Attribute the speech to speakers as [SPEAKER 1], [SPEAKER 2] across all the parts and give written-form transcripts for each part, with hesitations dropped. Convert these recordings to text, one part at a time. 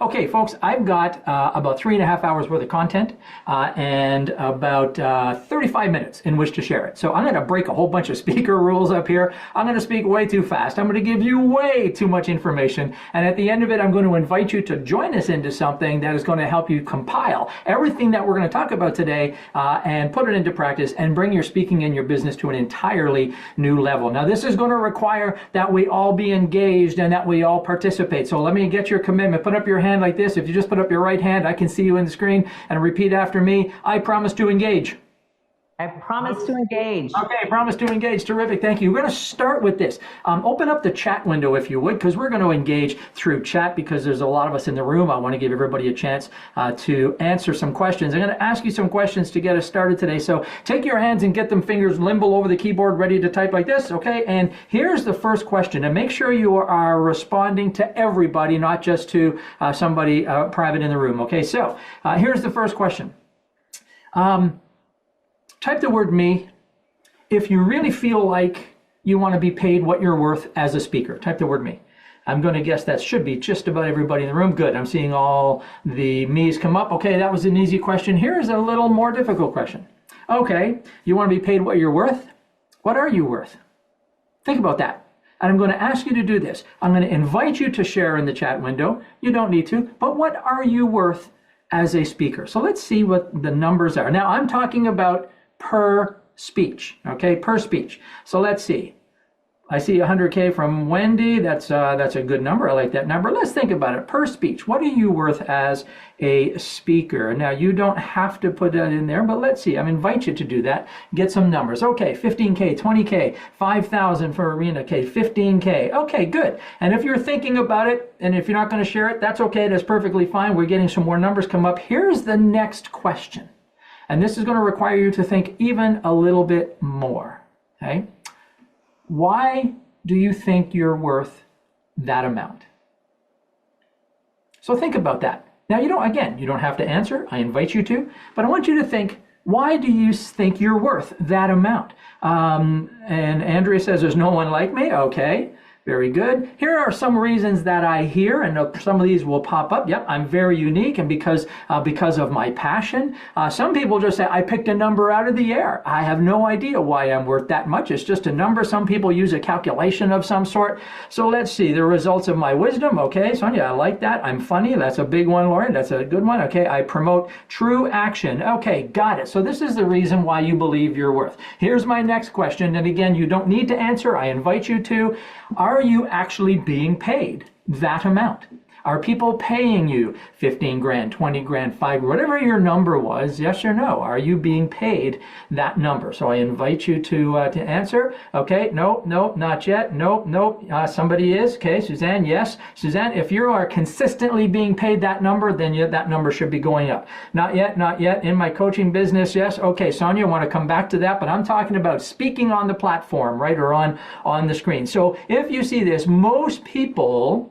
[SPEAKER 1] Okay, folks, I've got about 3.5 hours worth of content and about 35 minutes in which to share it. So I'm going to break a whole bunch of speaker rules up here. I'm going to speak way too fast. I'm going to give you way too much information. And at the end of it, I'm going to invite you to join us into something that is going to help you compile everything that we're going to talk about today and put it into practice and bring your speaking and your business to an entirely new level. Now, this is going to require that we all be engaged and that we all participate. So let me get your commitment. Put up your hand like this. If you just put up your right hand, I can see you in the screen, and repeat after me. I promise to engage.
[SPEAKER 2] I promise to engage.
[SPEAKER 1] Okay, promise to engage. Terrific. Thank you. We're going to start with this. Open up the chat window if you would, because we're going to engage through chat because there's a lot of us in the room. I want to give everybody a chance to answer some questions. I'm going to ask you some questions to get us started today. So take your hands and get them fingers limble over the keyboard, ready to type like this. Okay, and here's the first question. And make sure you are responding to everybody, not just to somebody private in the room. Okay, so here's the first question. Type the word me if you really feel like you want to be paid what you're worth as a speaker. Type the word me. I'm going to guess that should be just about everybody in the room. Good. I'm seeing all the me's come up. Okay, that was an easy question. Here's a little more difficult question. Okay, you want to be paid what you're worth? What are you worth? Think about that. And I'm going to ask you to do this. I'm going to invite you to share in the chat window. You don't need to, but what are you worth as a speaker? So let's see what the numbers are. Now, I'm talking about per speech, okay, per speech. So let's see. I see 100K from Wendy. That's a good number. I like that number. Let's think about it. Per speech, what are you worth as a speaker? Now, you don't have to put that in there, but let's see. I invite you to do that. Get some numbers. Okay, 15K, 20K, 5,000 for Arena K, 15K. Okay, good. And if you're thinking about it, and if you're not going to share it, that's okay. That's perfectly fine. We're getting some more numbers come up. Here's the next question. And this is going to require you to think even a little bit more, okay? Why do you think you're worth that amount? So think about that. Now, you don't have to answer. I invite you to, but I want you to think, why do you think you're worth that amount? And Andrea says, there's no one like me. Okay. Very good. Here are some reasons that I hear, and some of these will pop up. Yep, I'm very unique, and because of my passion. Some people just say, I picked a number out of the air. I have no idea why I'm worth that much. It's just a number. Some people use a calculation of some sort. So let's see, the results of my wisdom. Okay, Sonia, I like that. I'm funny. That's a big one, Lauren. That's a good one. Okay, I promote true action. Okay, got it. So this is the reason why you believe you're worth. Here's my next question, and again, you don't need to answer. I invite you to. Are you actually being paid that amount? Are people paying you 15 grand, 20 grand, 5, whatever your number was, yes or no? Are you being paid that number? So I invite you to answer. Okay, no, not yet. No. Somebody is. Okay, Suzanne, yes. Suzanne, if you are consistently being paid that number, then that number should be going up. Not yet. In my coaching business, yes. Okay, Sonia, I want to come back to that, but I'm talking about speaking on the platform, right, or on the screen. So if you see this, most people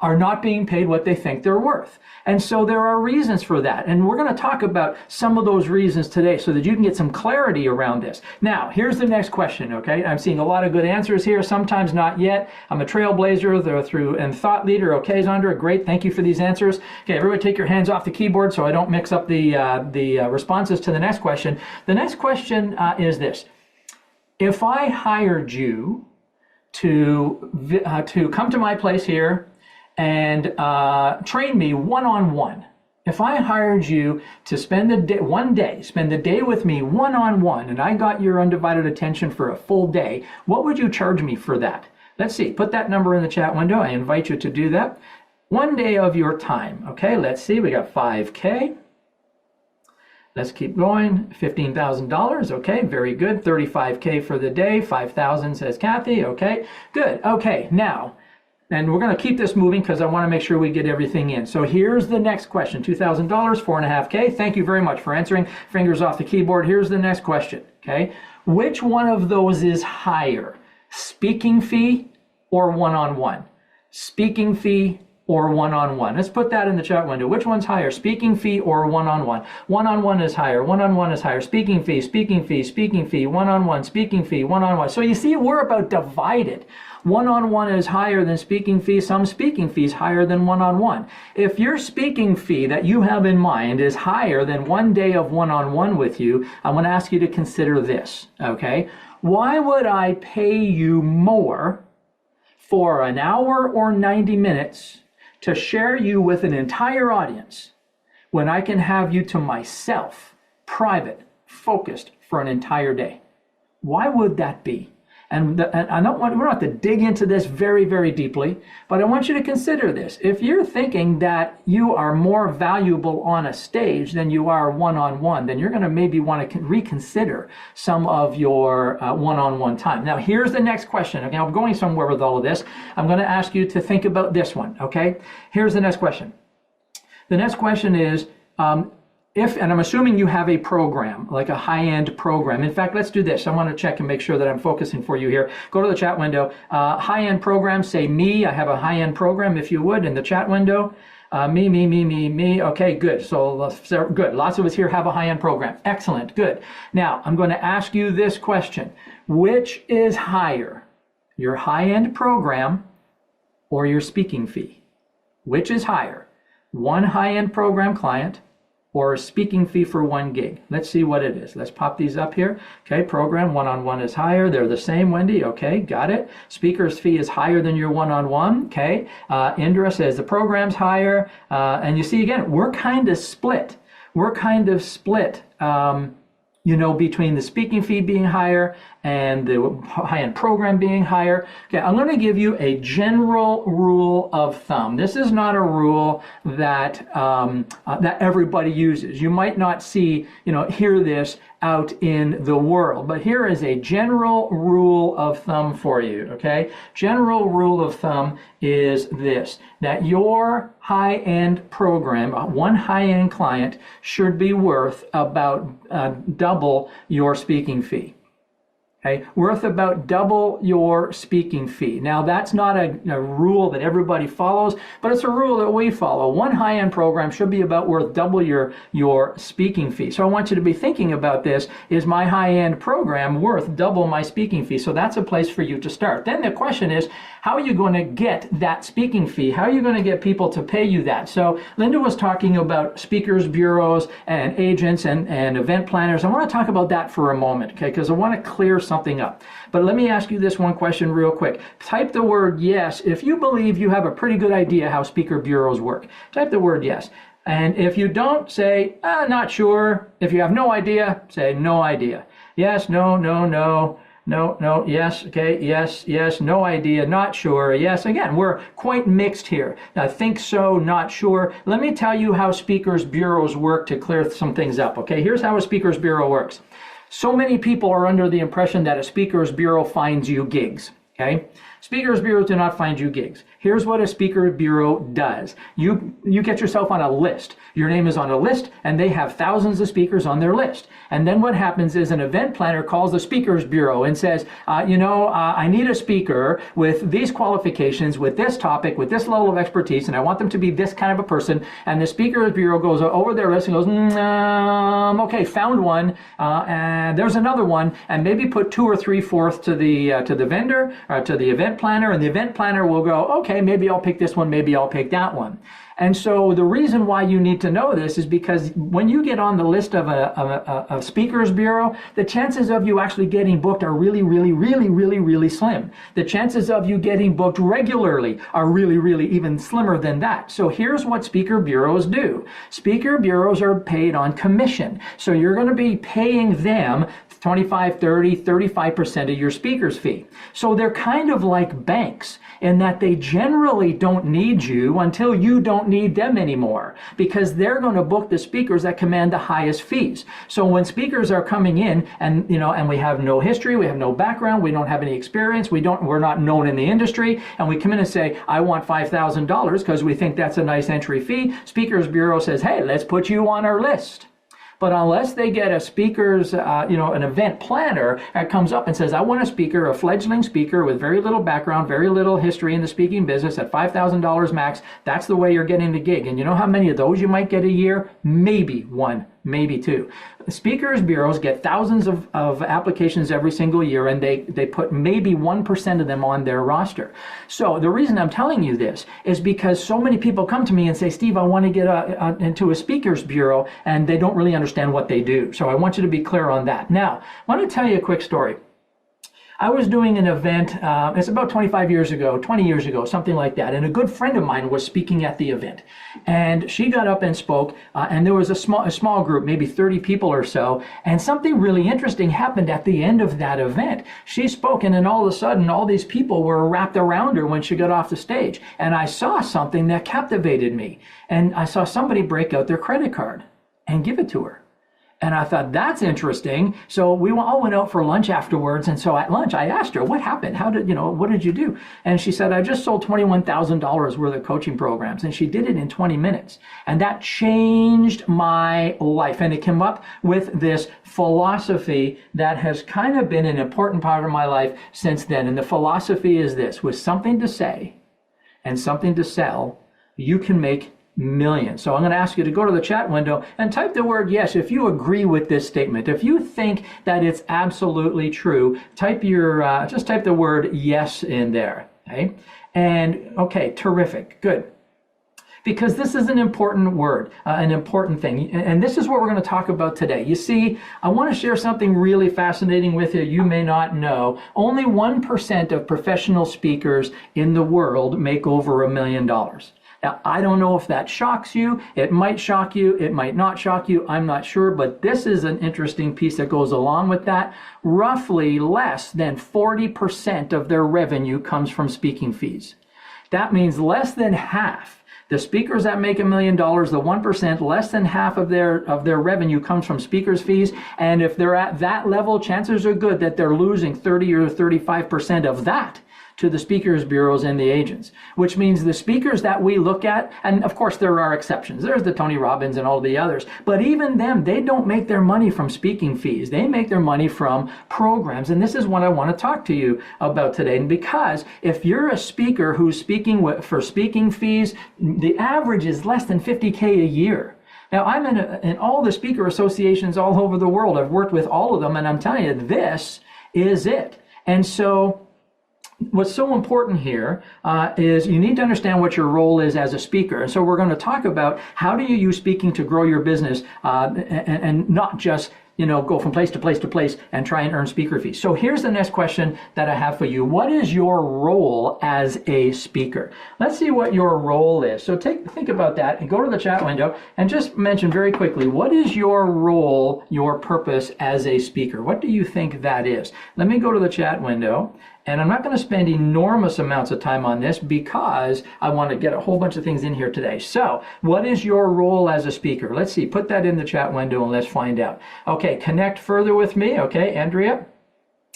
[SPEAKER 1] are not being paid what they think they're worth. And so there are reasons for that. And we're going to talk about some of those reasons today so that you can get some clarity around this. Now, here's the next question, okay? I'm seeing a lot of good answers here, sometimes not yet. I'm a trailblazer and thought leader. Okay, Zandra, great. Thank you for these answers. Okay, everybody take your hands off the keyboard so I don't mix up the responses to the next question. The next question is this. If I hired you to come to my place here and train me one-on-one. If I hired you to spend the day with me one-on-one, and I got your undivided attention for a full day, what would you charge me for that? Let's see, put that number in the chat window. I invite you to do that. 1 day of your time. Okay, let's see, we got 5K. Let's keep going. $15,000. Okay, very good. 35K for the day. 5,000 says Kathy. Okay, good. Okay, now, and we're going to keep this moving because I want to make sure we get everything in. So here's the next question. $2,000, 4.5K. Thank you very much for answering. Fingers off the keyboard. Here's the next question. Okay, which one of those is higher? Speaking fee or one-on-one? Speaking fee or one-on-one? Let's put that in the chat window. Which one's higher, speaking fee or one-on-one? One-on-one is higher. One-on-one is higher. Speaking fee, speaking fee, speaking fee, one-on-one, speaking fee, one-on-one. So you see, we're about divided. One-on-one is higher than speaking fee. Some speaking fees higher than one-on-one. If your speaking fee that you have in mind is higher than 1 day of one-on-one with you, I want to ask you to consider this, okay? Why would I pay you more for an hour or 90 minutes to share you with an entire audience when I can have you to myself, private, focused for an entire day? Why would that be? And I don't want, we don't have to dig into this very, very deeply, but I want you to consider this. If you're thinking that you are more valuable on a stage than you are one-on-one, then you're going to maybe want to reconsider some of your one-on-one time. Now, here's the next question. Okay, I'm going somewhere with all of this. I'm going to ask you to think about this one, okay? Here's the next question. The next question is, and I'm assuming you have a program, like a high-end program. In fact, let's do this. I want to check and make sure that I'm focusing for you here. Go to the chat window. High-end program, say me. I have a high-end program, if you would, in the chat window. Me. Okay, good. So good. Lots of us here have a high-end program. Excellent. Good. Now, I'm going to ask you this question. Which is higher, your high-end program or your speaking fee? Which is higher, one high-end program client or a speaking fee for 1 gig? Let's see what it is. Let's pop these up here. Okay, program one-on-one is higher. They're the same, Wendy. Okay, got it. Speaker's fee is higher than your one-on-one. Okay, Indra says the program's higher. And you see, again, we're kind of split. We're kind of split, between the speaking fee being higher and the high-end program being higher. Okay, I'm going to give you a general rule of thumb. This is not a rule that that everybody uses. You might not hear this out in the world, but here is a general rule of thumb for you, okay? General rule of thumb is this, that your high-end program, one high-end client, should be worth about double your speaking fee. Okay, worth about double your speaking fee. Now, that's not a rule that everybody follows, but it's a rule that we follow. One high-end program should be about worth double your speaking fee. So I want you to be thinking about this. Is my high-end program worth double my speaking fee? So that's a place for you to start. Then the question is, how are you going to get that speaking fee? How are you going to get people to pay you that? So Linda was talking about speakers, bureaus, and agents and event planners. I want to talk about that for a moment, okay, because I want to clear something up. But let me ask you this one question real quick. Type the word yes if you believe you have a pretty good idea how speaker bureaus work. Type the word yes. And if you don't, say, not sure. If you have no idea, say no idea. Yes, no, yes, okay, yes, no idea, not sure, yes. Again, we're quite mixed here. I think so, not sure. Let me tell you how speakers bureaus work to clear some things up, okay? Here's how a speakers bureau works. So many people are under the impression that a speakers bureau finds you gigs, okay? Speakers bureaus do not find you gigs. Here's what a speaker bureau does. You get yourself on a list. Your name is on a list, and they have thousands of speakers on their list. And then what happens is an event planner calls the speakers bureau and says, I need a speaker with these qualifications, with this topic, with this level of expertise, and I want them to be this kind of a person. And the speakers bureau goes over their list and goes, okay, found one, and there's another one, and maybe put 2 or 3/4 to the vendor or to the event planner, and the event planner will go, okay, maybe I'll pick this one, maybe I'll pick that one. And so the reason why you need to know this is because when you get on the list of a speakers bureau, the chances of you actually getting booked are really slim. The chances of you getting booked regularly are really even slimmer than that. So here's what speaker bureaus do. Speaker bureaus are paid on commission. So you're going to be paying them 25, 30, 35% of your speaker's fee. So they're kind of like banks in that they generally don't need you until you don't need them anymore, because they're going to book the speakers that command the highest fees. So when speakers are coming in and we have no history, we have no background, we don't have any experience, we're not known in the industry, and we come in and say, I want $5,000 because we think that's a nice entry fee, Speakers Bureau says, hey, let's put you on our list. But unless they get a speaker's, an event planner that comes up and says, I want a speaker, a fledgling speaker with very little background, very little history in the speaking business at $5,000 max, that's the way you're getting the gig. And you know how many of those you might get a year? Maybe one, maybe two. Speakers bureaus get thousands of applications every single year, and they put maybe 1% of them on their roster. So the reason I'm telling you this is because so many people come to me and say, Steve, I want to get into a speakers bureau, and they don't really understand what they do. So I want you to be clear on that. Now, I want to tell you a quick story. I was doing an event, it's about 20 years ago, something like that. And a good friend of mine was speaking at the event. And she got up and spoke, and there was a small group, maybe 30 people or so. And something really interesting happened at the end of that event. She spoke, and then all of a sudden, all these people were wrapped around her when she got off the stage. And I saw something that captivated me. And I saw somebody break out their credit card and give it to her. And I thought, that's interesting. So we all went out for lunch afterwards. And so at lunch, I asked her, what happened? What did you do? And she said, I just sold $21,000 worth of coaching programs. And she did it in 20 minutes. And that changed my life. And it came up with this philosophy that has kind of been an important part of my life since then. And the philosophy is this: with something to say and something to sell, you can make millions. So I'm going to ask you to go to the chat window and type the word yes if you agree with this statement. If you think that it's absolutely true, just type the word yes in there. Okay? And okay, terrific, good. Because this is an important word, an important thing. And this is what we're going to talk about today. You see, I want to share something really fascinating with you. You may not know. Only 1% of professional speakers in the world make over $1 million. Now, I don't know if that shocks you. It might shock you. It might not shock you. I'm not sure. But this is an interesting piece that goes along with that. Roughly less than 40% of their revenue comes from speaking fees. That means less than half. The speakers that make $1 million, the 1%, less than half of their revenue comes from speakers' fees. And if they're at that level, chances are good that they're losing 30 or 35% of that to the speakers bureaus and the agents, which means the speakers that we look at, and of course there are exceptions. There's the Tony Robbins and all the others, but even them, they don't make their money from speaking fees. They make their money from programs. And this is what I want to talk to you about today. And because if you're a speaker who's speaking for speaking fees, the average is less than $50K a year. Now, I'm in all the speaker associations all over the world. I've worked with all of them, and I'm telling you, this is it. And so what's so important here is you need to understand what your role is as a speaker. And so we're going to talk about how do you use speaking to grow your business and not just go from place to place to place and try and earn speaker fees. So here's the next question that I have for you. What is your role as a speaker? Let's see what your role is. So think about that and go to the chat window and just mention very quickly, what is your role, your purpose as a speaker? What do you think that is? Let me go to the chat window. And I'm not going to spend enormous amounts of time on this because I want to get a whole bunch of things in here today. So what is your role as a speaker? Let's see, put that in the chat window and let's find out. Okay, connect further with me. Okay, Andrea,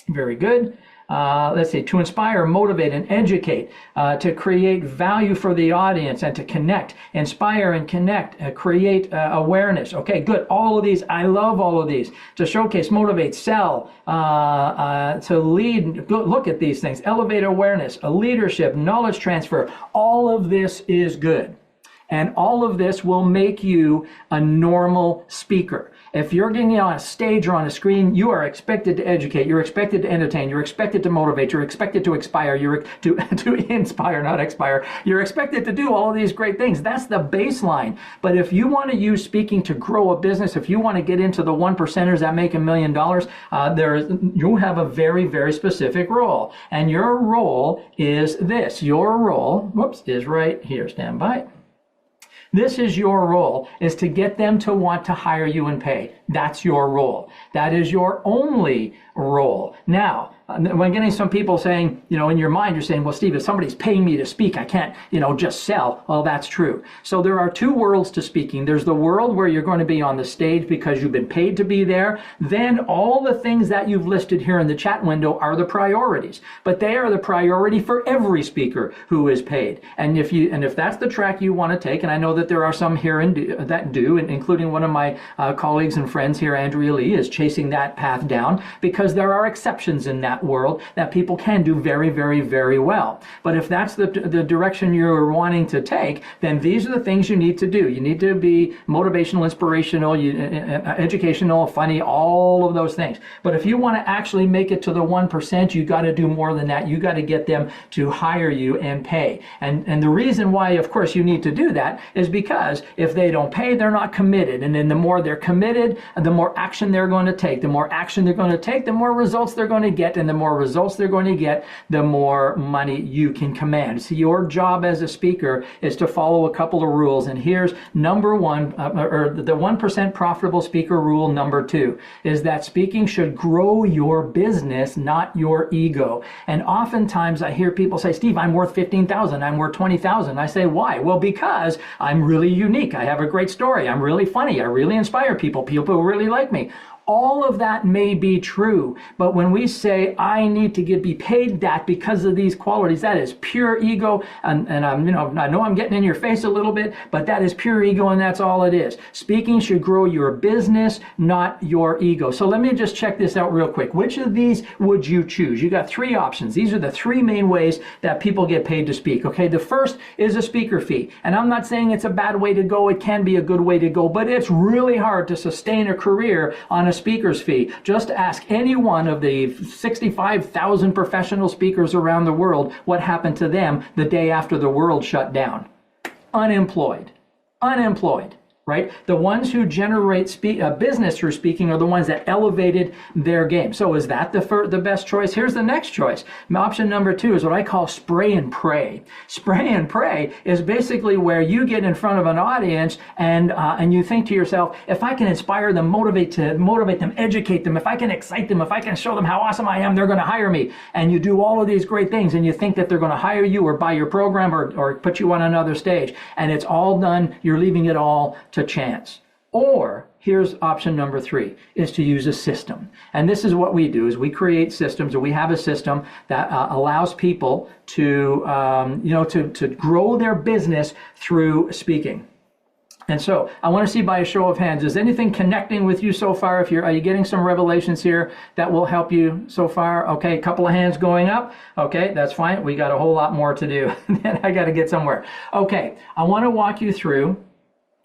[SPEAKER 1] very good. Let's see, to inspire, motivate, and educate, to create value for the audience and to connect, inspire and connect, create awareness. Okay, good. All of these, I love all of these. To showcase, motivate, sell, to lead, look at these things, elevate awareness, leadership, knowledge transfer. All of this is good. And all of this will make you a normal speaker. If you're getting on a stage or on a screen, you are expected to educate, you're expected to entertain, you're expected to motivate, you're expected to inspire, to inspire, not expire. You're expected to do all of these great things. That's the baseline. But if you want to use speaking to grow a business, if you want to get into the 1%ers that make $1 million, you have a very, very specific role. And your role is this. Your role, is right here. Stand by. This is your role, is to get them to want to hire you and pay. That's your role. That is your only role. Now, when getting some people saying, in your mind, you're saying, well, Steve, if somebody's paying me to speak, I can't, just sell. Well, that's true. So there are two worlds to speaking. There's the world where you're going to be on the stage because you've been paid to be there. Then all the things that you've listed here in the chat window are the priorities, but they are the priority for every speaker who is paid. And if that's the track you want to take, and I know that there are some here that do, including one of my colleagues and friends here, Andrea Lee, is chasing that path down, because there are exceptions in that world that people can do very, very, very well. But if that's the direction you're wanting to take, then these are the things you need to do. You need to be motivational, inspirational, educational, funny, all of those things. But if you want to actually make it to the 1%, you got to do more than that. You got to get them to hire you and pay. And the reason why, of course, you need to do that is because if they don't pay, they're not committed. And then the more they're committed, the more action they're going to take. The more action they're going to take, the more results they're going to get. And the more results they're going to get, the more money you can command. So your job as a speaker is to follow a couple of rules. And here's number one, or the 1% profitable speaker rule number 2, is that speaking should grow your business, not your ego. And oftentimes I hear people say, Steve, I'm worth 15,000, I'm worth 20,000. I say, why? Well, because I'm really unique. I have a great story. I'm really funny. I really inspire people. People really like me. All of that may be true, but when we say I need to be paid that because of these qualities, that is pure ego. And I'm, I know I'm getting in your face a little bit, but that is pure ego, and that's all it is. Speaking should grow your business, not your ego. So let me just check this out real quick. Which of these would you choose? You got 3 options. These are the 3 main ways that people get paid to speak. Okay, the first is a speaker fee, and I'm not saying it's a bad way to go. It can be a good way to go, but it's really hard to sustain a career on a speaker's fee. Just ask any one of the 65,000 professional speakers around the world what happened to them the day after the world shut down. Unemployed. Right? The ones who generate business through speaking are the ones that elevated their game. So is that the best choice? Here's the next choice. Option number 2 is what I call spray and pray. Spray and pray is basically where you get in front of an audience and you think to yourself, if I can inspire them, motivate them, educate them, if I can excite them, if I can show them how awesome I am, they're going to hire me. And you do all of these great things, and you think that they're going to hire you or buy your program or put you on another stage. And it's all done. You're leaving it all to chance. Or here's option number 3, is to use a system. And this is what we do, is we create systems, or we have a system that allows people to, to grow their business through speaking. And so I want to see by a show of hands, is anything connecting with you so far? Are you getting some revelations here that will help you so far? Okay, a couple of hands going up. Okay, that's fine. We got a whole lot more to do. Then I got to get somewhere. Okay, I want to walk you through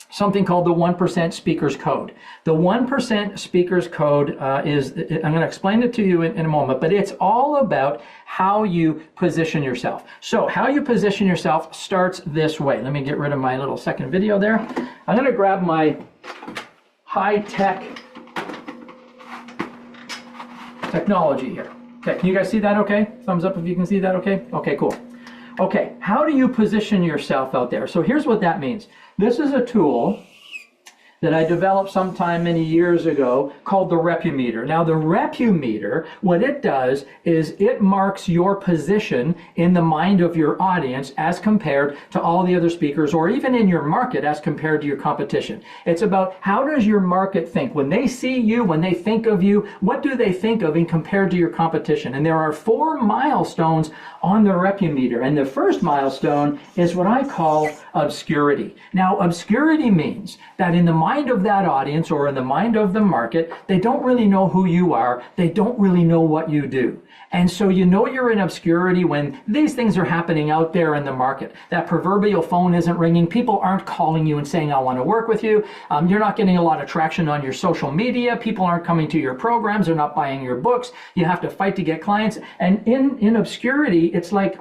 [SPEAKER 1] something called the 1% Speakers Code. The 1% Speakers Code is, I'm going to explain it to you in a moment, but it's all about how you position yourself. So how you position yourself starts this way. Let me get rid of my little second video there. I'm going to grab my high-tech technology here. Okay, can you guys see that okay? Thumbs up if you can see that okay? Okay, cool. Okay, how do you position yourself out there? So here's what that means. This is a tool that I developed sometime many years ago called the Repumeter. Now the Repumeter, what it does is it marks your position in the mind of your audience as compared to all the other speakers, or even in your market as compared to your competition. It's about how does your market think? When they see you, when they think of you, what do they think of in compared to your competition? And there are 4 milestones on the Repumeter. And the first milestone is what I call obscurity. Now obscurity means that in the mind of that audience, or in the mind of the market, they don't really know who you are. They don't really know what you do. And so you know you're in obscurity when these things are happening out there in the market. That proverbial phone isn't ringing. People aren't calling you and saying, I want to work with you. You're not getting a lot of traction on your social media. People aren't coming to your programs. They're not buying your books. You have to fight to get clients. And in obscurity, it's like,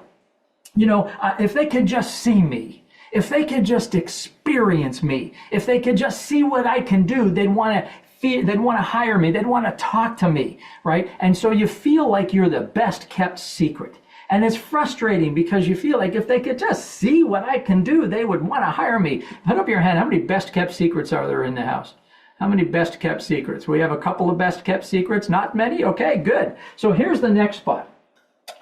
[SPEAKER 1] if they could just see me, if they could just experience me, if they could just see what I can do, they'd want to hire me, they'd want to talk to me, right? And so you feel like you're the best kept secret. And it's frustrating because you feel like if they could just see what I can do, they would want to hire me. Put up your hand. How many best kept secrets are there in the house? How many best kept secrets? We have a couple of best kept secrets. Not many? Okay, good. So here's the next spot.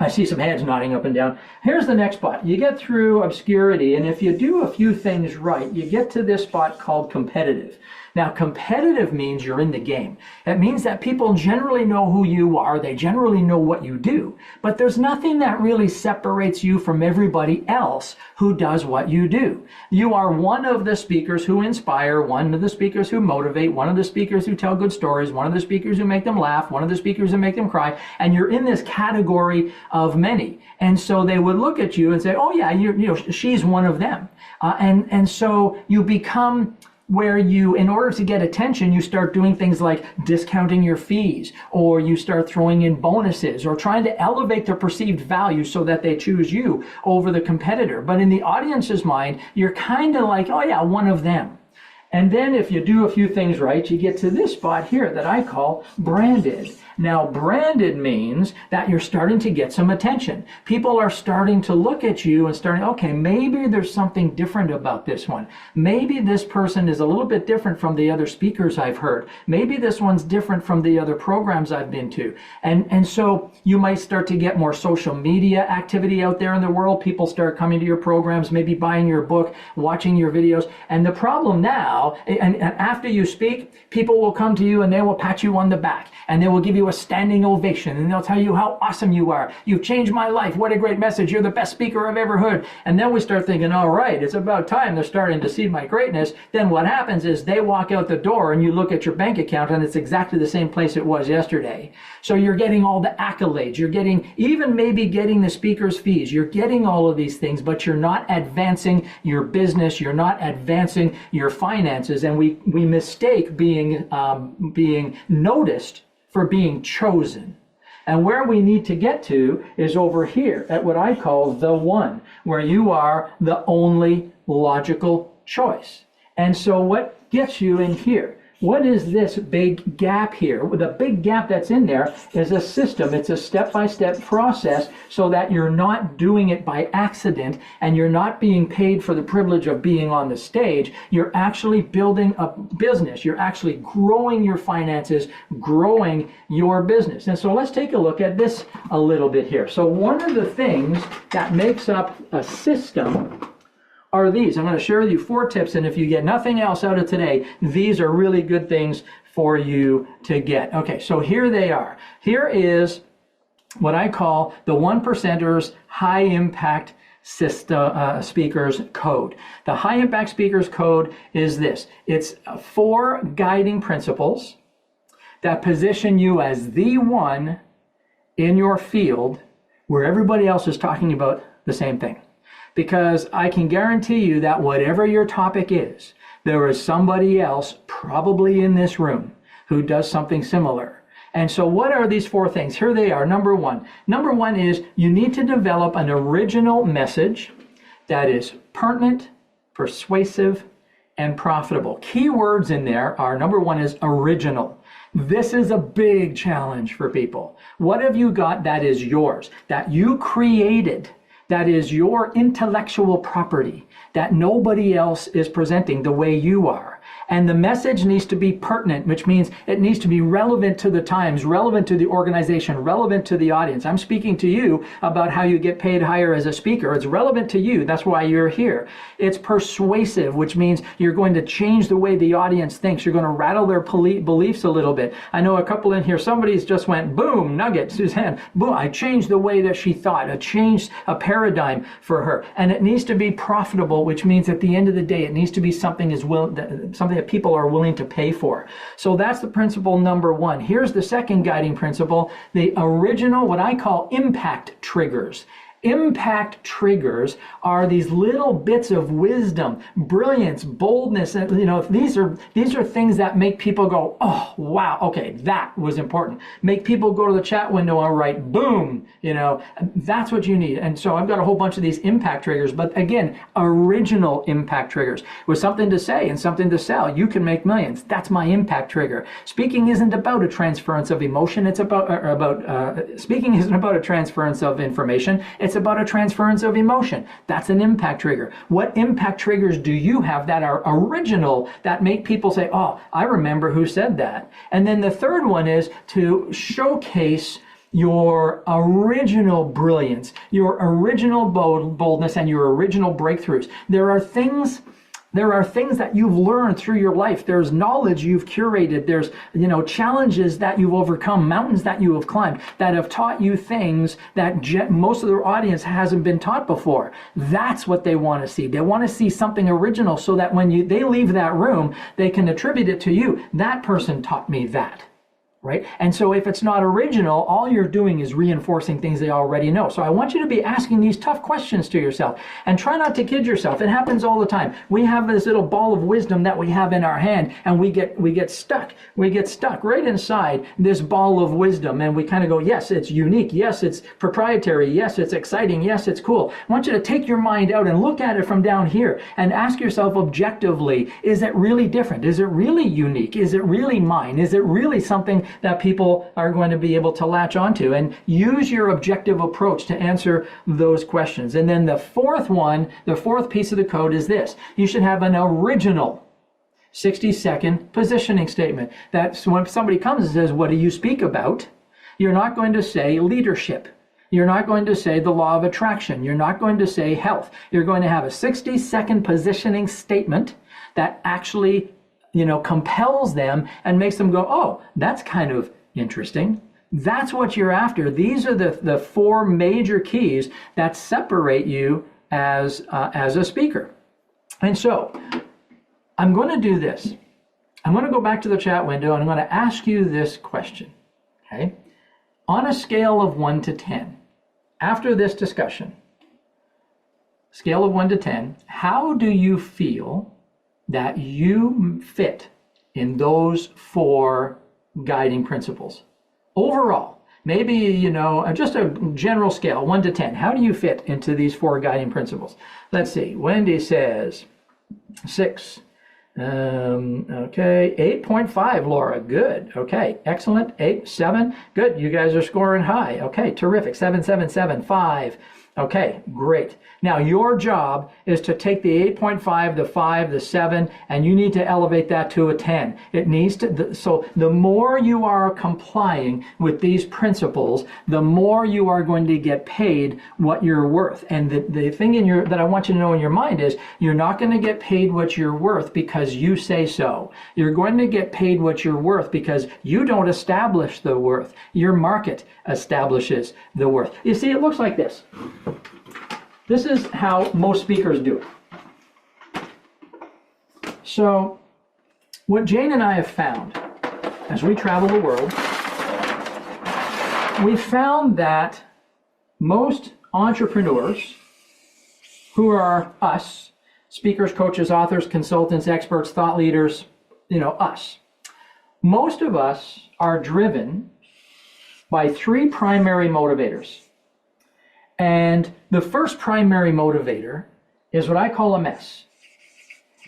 [SPEAKER 1] I see some heads nodding up and down. Here's the next spot. You get through obscurity, and if you do a few things right, you get to this spot called competitive. Now, competitive means you're in the game. It means that people generally know who you are. They generally know what you do. But there's nothing that really separates you from everybody else who does what you do. You are one of the speakers who inspire, one of the speakers who motivate, one of the speakers who tell good stories, one of the speakers who make them laugh, one of the speakers who make them cry. And you're in this category of many. And so they would look at you and say, oh yeah, she's one of them. And so you become where you, in order to get attention, you start doing things like discounting your fees, or you start throwing in bonuses, or trying to elevate the perceived value so that they choose you over the competitor. But in the audience's mind, you're kind of like, oh yeah, one of them. And then if you do a few things right, you get to this spot here that I call branded. Now, branded means that you're starting to get some attention. People are starting to look at you and starting, okay, maybe there's something different about this one. Maybe this person is a little bit different from the other speakers I've heard. Maybe this one's different from the other programs I've been to. And so you might start to get more social media activity out there in the world. People start coming to your programs, maybe buying your book, watching your videos. And the problem now, and after you speak, people will come to you and they will pat you on the back, and they will give you a standing ovation, and they'll tell you how awesome you are. You've changed my life. What a great message. You're the best speaker I've ever heard. And then we start thinking, all right, it's about time they're starting to see my greatness. Then what happens is they walk out the door and you look at your bank account and it's exactly the same place it was yesterday. So you're getting all the accolades. You're getting, even maybe getting the speaker's fees. You're getting all of these things, but you're not advancing your business. You're not advancing your finances. And we mistake being noticed for being chosen. And where we need to get to is over here at what I call the one, where you are the only logical choice. And so what gets you in here? What is this big gap here? The big gap that's in there is a system. It's a step-by-step process so that you're not doing it by accident and you're not being paid for the privilege of being on the stage. You're actually building a business. You're actually growing your finances, growing your business. And so let's take a look at this a little bit here. So one of the things that makes up a system are these. I'm going to share with you 4 tips, and if you get nothing else out of today, these are really good things for you to get. Okay, so here they are. Here is what I call the 1%ers high impact speakers code. The high impact speakers code is this. It's 4 guiding principles that position you as the one in your field where everybody else is talking about the same thing. Because I can guarantee you that whatever your topic is, there is somebody else probably in this room who does something similar. And so what are these 4 things? Here they are. Number one. Number one is you need to develop an original message that is pertinent, persuasive, and profitable. Key words in there are, number one is original. This is a big challenge for people. What have you got that is yours, that you created, that is your intellectual property, that nobody else is presenting the way you are? And the message needs to be pertinent, which means it needs to be relevant to the times, relevant to the organization, relevant to the audience. I'm speaking to you about how you get paid higher as a speaker. It's relevant to you. That's why you're here. It's persuasive, which means you're going to change the way the audience thinks. You're going to rattle their beliefs a little bit. I know a couple in here, somebody's just went, boom, nugget, Suzanne, boom, I changed the way that she thought. I changed a paradigm for her. And it needs to be profitable, which means at the end of the day, it needs to be something that people are willing to pay for. So that's the principle number one. Here's the second guiding principle, the original, what I call impact triggers. Impact triggers are these little bits of wisdom, brilliance, boldness, and these are things that make people go, oh wow, okay, that was important. Make people go to the chat window and write boom, that's what you need. And so I've got a whole bunch of these impact triggers, but again, original impact triggers. With something to say and something to sell, you can make millions. That's my impact trigger. Speaking isn't about a transference of emotion. It's speaking isn't about a transference of information. It's it's about a transference of emotion. That's an impact trigger. What impact triggers do you have that are original, that make people say, oh, I remember who said that? And then the third one is to showcase your original brilliance, your original boldness, and your original breakthroughs. There are things that you've learned through your life. There's knowledge you've curated. There's, challenges that you've overcome, mountains that you have climbed that have taught you things that most of their audience hasn't been taught before. That's what they want to see. They want to see something original so that when they leave that room, they can attribute it to you. That person taught me that. Right? And so if it's not original, all you're doing is reinforcing things they already know. So I want you to be asking these tough questions to yourself and try not to kid yourself. It happens all the time. We have this little ball of wisdom that we have in our hand, and we get stuck. We get stuck right inside this ball of wisdom, and we kind of go, yes, it's unique. Yes, it's proprietary. Yes, it's exciting. Yes, it's cool. I want you to take your mind out and look at it from down here and ask yourself objectively, is it really different? Is it really unique? Is it really mine? Is it really something that people are going to be able to latch onto? And use your objective approach to answer those questions. And then the fourth piece of the code is this. You should have an original 60-second positioning statement. That's when somebody comes and says, what do you speak about? You're not going to say leadership. You're not going to say the law of attraction. You're not going to say health. You're going to have a 60-second positioning statement that actually compels them and makes them go, oh, that's kind of interesting. That's what you're after. These are the four major keys that separate you as a speaker. And so I'm going to do this. I'm going to go back to the chat window and I'm going to ask you this question. Okay? On a scale of 1 to 10, after this discussion, scale of 1 to 10, how do you feel that you fit in those four guiding principles? Overall, maybe, just a general scale, 1 to 10. How do you fit into these four guiding principles? Let's see. Wendy says 6. Okay. 8.5, Laura. Good. Okay. Excellent. 8, 7. Good. You guys are scoring high. Okay. Terrific. 7, 7, 7, 5. Okay, great. Now your job is to take the 8.5, the 5, the 7, and you need to elevate that to a 10. It needs to, so the more you are complying with these principles, the more you are going to get paid what you're worth. And the thing that I want you to know in your mind is you're not going to get paid what you're worth because you say so. You're going to get paid what you're worth because you don't establish the worth. Your market establishes the worth. You see, it looks like this. This is how most speakers do it. So what Jane and I have found as we travel the world, we found that most entrepreneurs who are us, speakers, coaches, authors, consultants, experts, thought leaders, us, most of us are driven by three primary motivators. And the first primary motivator is what I call a mess.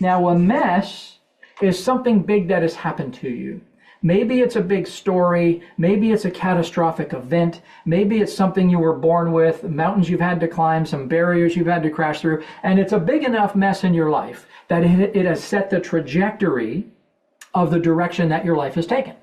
[SPEAKER 1] Now, a mess is something big that has happened to you. Maybe it's a big story. Maybe it's a catastrophic event. Maybe it's something you were born with, mountains you've had to climb, some barriers you've had to crash through. And it's a big enough mess in your life that it has set the trajectory of the direction that your life has taken.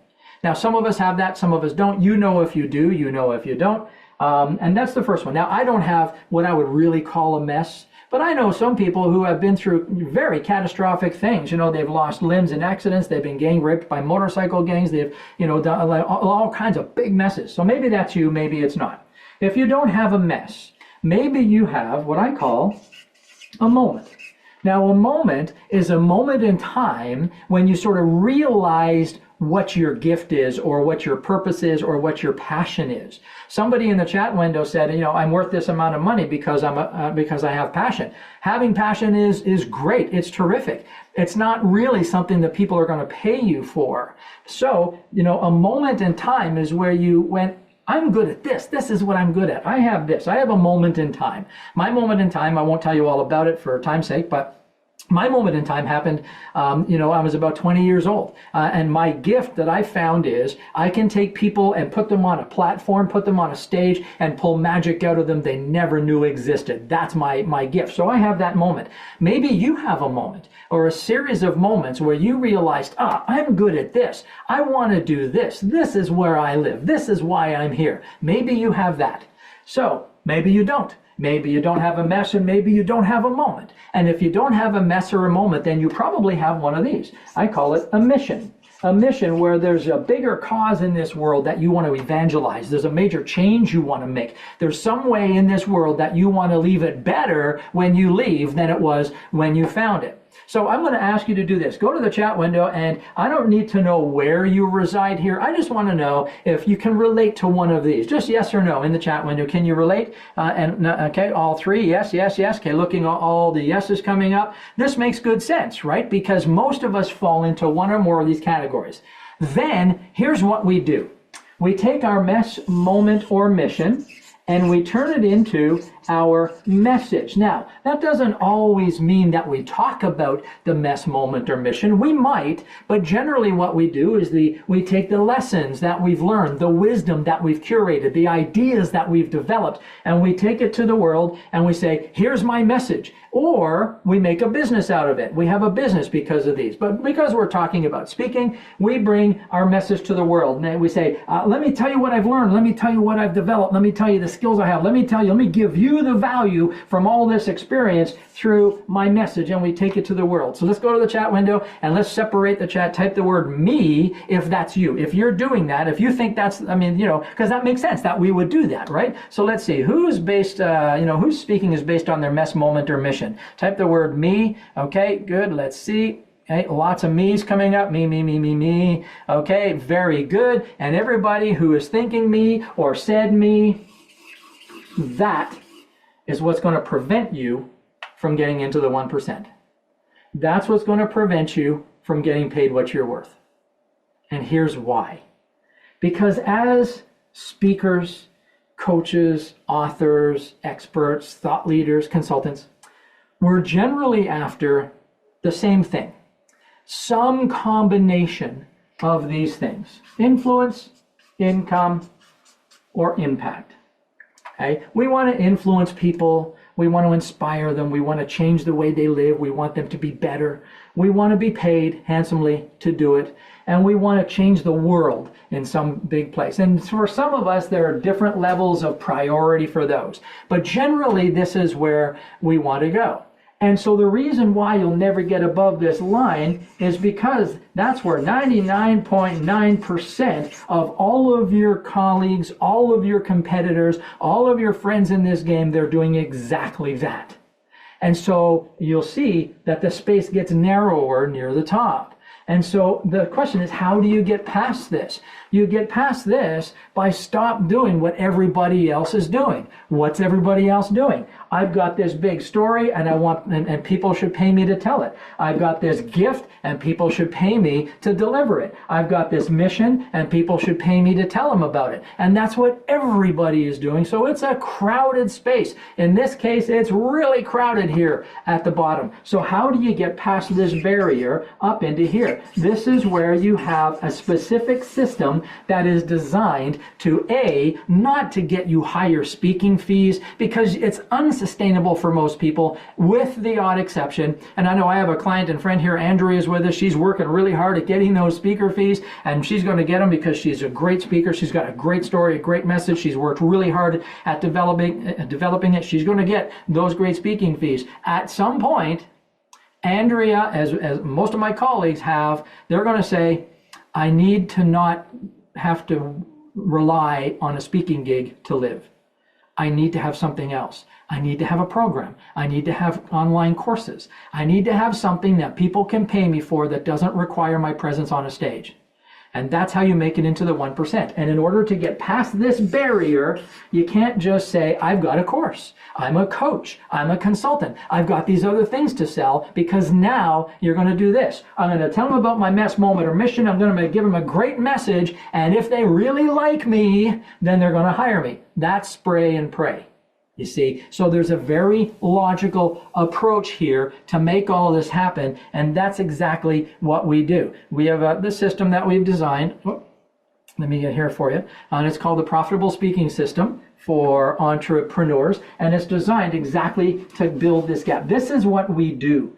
[SPEAKER 1] Now, some of us have that, some of us don't. You know if you do, you know if you don't. And that's the first one. Now, I don't have what I would really call a mess, but I know some people who have been through very catastrophic things. They've lost limbs in accidents. They've been gang raped by motorcycle gangs. They've, done all kinds of big messes. So maybe that's you, maybe it's not. If you don't have a mess, maybe you have what I call a moment. Now, a moment is a moment in time when you sort of realized what your gift is or what your purpose is or what your passion is. Somebody in the chat window said, I'm worth this amount of money because I have passion. Having passion is great. It's terrific. It's not really something that people are going to pay you for. So, a moment in time is where you went, I'm good at this. This is what I'm good at. I have this. I have a moment in time. My moment in time, I won't tell you all about it for time's sake, but My moment in time happened, I was about 20 years old. And my gift that I found is I can take people and put them on a platform, put them on a stage, and pull magic out of them they never knew existed. That's my gift. So I have that moment. Maybe you have a moment or a series of moments where you realized, I'm good at this. I want to do this. This is where I live. This is why I'm here. Maybe you have that. So maybe you don't. Maybe you don't have a mess, and maybe you don't have a moment. And if you don't have a mess or a moment, then you probably have one of these. I call it a mission. A mission where there's a bigger cause in this world that you want to evangelize. There's a major change you want to make. There's some way in this world that you want to leave it better when you leave than it was when you found it. So I'm going to ask you to do this. Go to the chat window, and I don't need to know where you reside here. I just want to know if you can relate to one of these. Just yes or no in the chat window. Can you relate? Okay, all three. Yes, yes, yes. Okay, looking at all the yeses coming up. This makes good sense, right? Because most of us fall into one or more of these categories. Then here's what we do. We take our mess, moment, or mission, and we turn it into our message. Now, that doesn't always mean that we talk about the mess, moment, or mission. We might, but generally what we do is we take the lessons that we've learned, the wisdom that we've curated, the ideas that we've developed, and we take it to the world and we say, here's my message. Or we make a business out of it. We have a business because of these. But because we're talking about speaking, we bring our message to the world. And we say, let me tell you what I've learned. Let me tell you what I've developed. Let me tell you the skills I have. Let me give you the value from all this experience through my message, and we take it to the world. So let's go to the chat window and let's separate the chat. Type the word me if that's you. If you're doing that, if you think that's, because that makes sense that we would do that, right? So let's see, who's speaking is based on their mess, moment, or mission. Type the word me. Okay, good. Let's see. Okay, lots of me's coming up. Me, me, me, me, me. Okay, very good. And everybody who is thinking me or said me, that is what's going to prevent you from getting into the 1%. That's what's going to prevent you from getting paid what you're worth. And here's why. Because as speakers, coaches, authors, experts, thought leaders, consultants, we're generally after the same thing. Some combination of these things. Influence, income, or impact. Okay? We want to influence people. We want to inspire them. We want to change the way they live. We want them to be better. We want to be paid handsomely to do it. And we want to change the world in some big place. And for some of us, there are different levels of priority for those. But generally, this is where we want to go. And so the reason why you'll never get above this line is because that's where 99.9% of all of your colleagues, all of your competitors, all of your friends in this game, they're doing exactly that. And so you'll see that the space gets narrower near the top. And so the question is, how do you get past this? You get past this by stop doing what everybody else is doing. What's everybody else doing? I've got this big story and and people should pay me to tell it. I've got this gift and people should pay me to deliver it. I've got this mission and people should pay me to tell them about it. And that's what everybody is doing. So it's a crowded space. In this case, it's really crowded here at the bottom. So how do you get past this barrier up into here? This is where you have a specific system that is designed to not to get you higher speaking fees, because it's unsustainable for most people, with the odd exception. And I know I have a client and friend here, Andrea is with us. She's working really hard at getting those speaker fees, and she's going to get them because she's a great speaker. She's got a great story, a great message. She's worked really hard at developing it. She's going to get those great speaking fees. At some point, Andrea, as most of my colleagues have, they're going to say, I need to not have to rely on a speaking gig to live. I need to have something else. I need to have a program. I need to have online courses. I need to have something that people can pay me for that doesn't require my presence on a stage. And that's how you make it into the 1%. And in order to get past this barrier, you can't just say, I've got a course. I'm a coach. I'm a consultant. I've got these other things to sell, because now you're going to do this. I'm going to tell them about my mess, moment, or mission. I'm going to give them a great message. And if they really like me, then they're going to hire me. That's spray and pray. You see, so there's a very logical approach here to make all this happen, and that's exactly what we do. We have the system that we've designed. Let me get here for you. And it's called the Profitable Speaking System for Entrepreneurs, and it's designed exactly to build this gap. This is what we do.